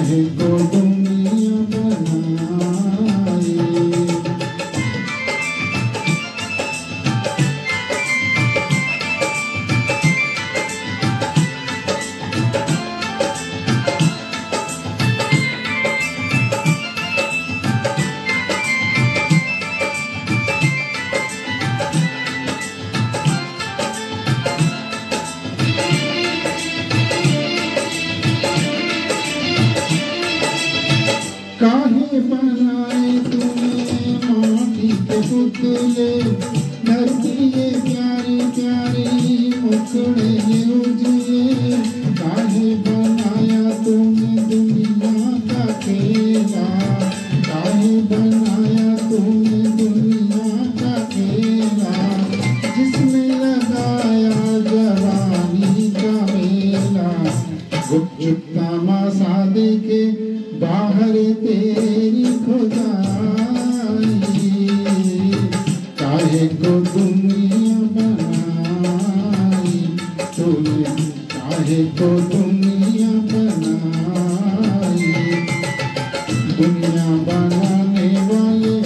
काहे को दुनिया बनाई। काहे बनाए तूने माटी के पुतले, धरती ये प्यारी प्यारी मुखड़े ये उजले। काहे बनाया तूने दुनिया का खेला, काहे बनाया तूने दुनिया का खेला, जिसमें लगाया जवानी का मेला। गुपचुप तमाशा देखे बाहर तेरी खुदाई, काहे को दुनिया बनाई तूने, काहे को दुनिया बनाई। दुनिया बनाने वाले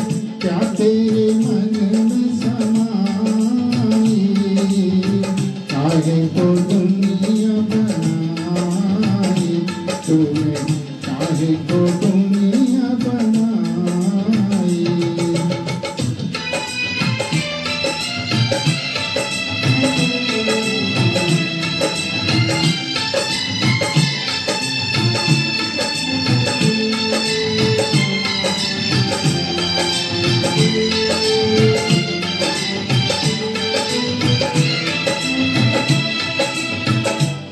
क्या तेरे मन में समाई, काहे को दुनिया बनाई तूने, काहे को दुनिया बनाई।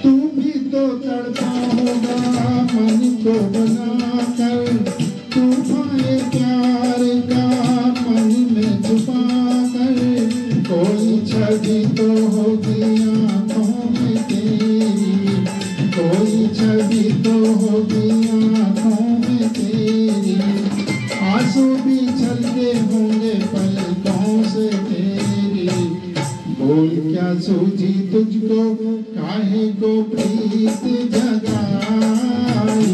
तू भी तो तड़पा होगा मन को बनाकर, तूफान प्यार का मन में छुपा कर। कोई छवि तो होगी आँखों में तेरी, कोई छवि तो होगी आँखों में तेरी। आंसू भी छलके होंगे पलकों से तेरी। बोल क्या सूझी तुझको, काहे को प्रीत जगाई,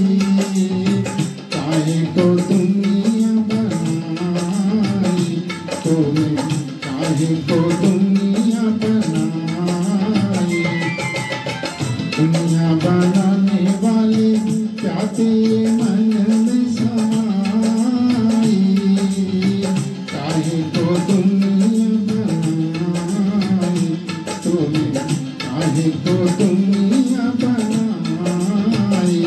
काहे को दुनिया बनाई तूने, काहे को दुनिया बनाई। दुनिया बनाने वाले क्या तेरे मन में समाई, काहे को दुनिया बनाई तूने, काहे को दुनिया बनाई।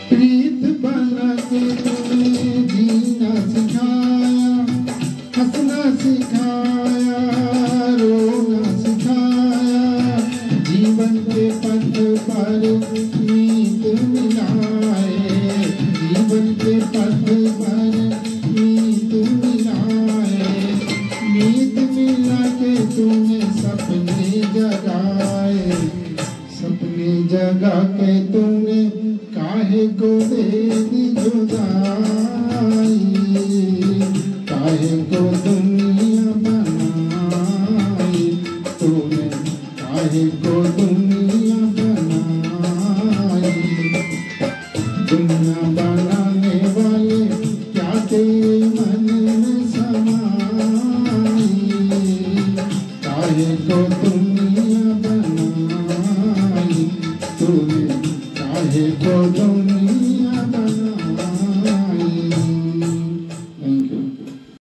प्रीत बना के तूने जीना सिखाया, हंसना सिखाया, रोना सिखाया। जीवन के पथ पर मीत मिलाए, जीवन के पथ पर मीत मिलाए। मीत मिला के तूने सपने जगाए, सपने जगा के तूने काहे को दे दी जुदाई, काहे को दुनिया बनाई तूने, काहे को दुनिया बनाई। दुनिया बनाने वाले क्या तेरे मन में समाई, काहे को दुनिया बनाई तूने, काहे को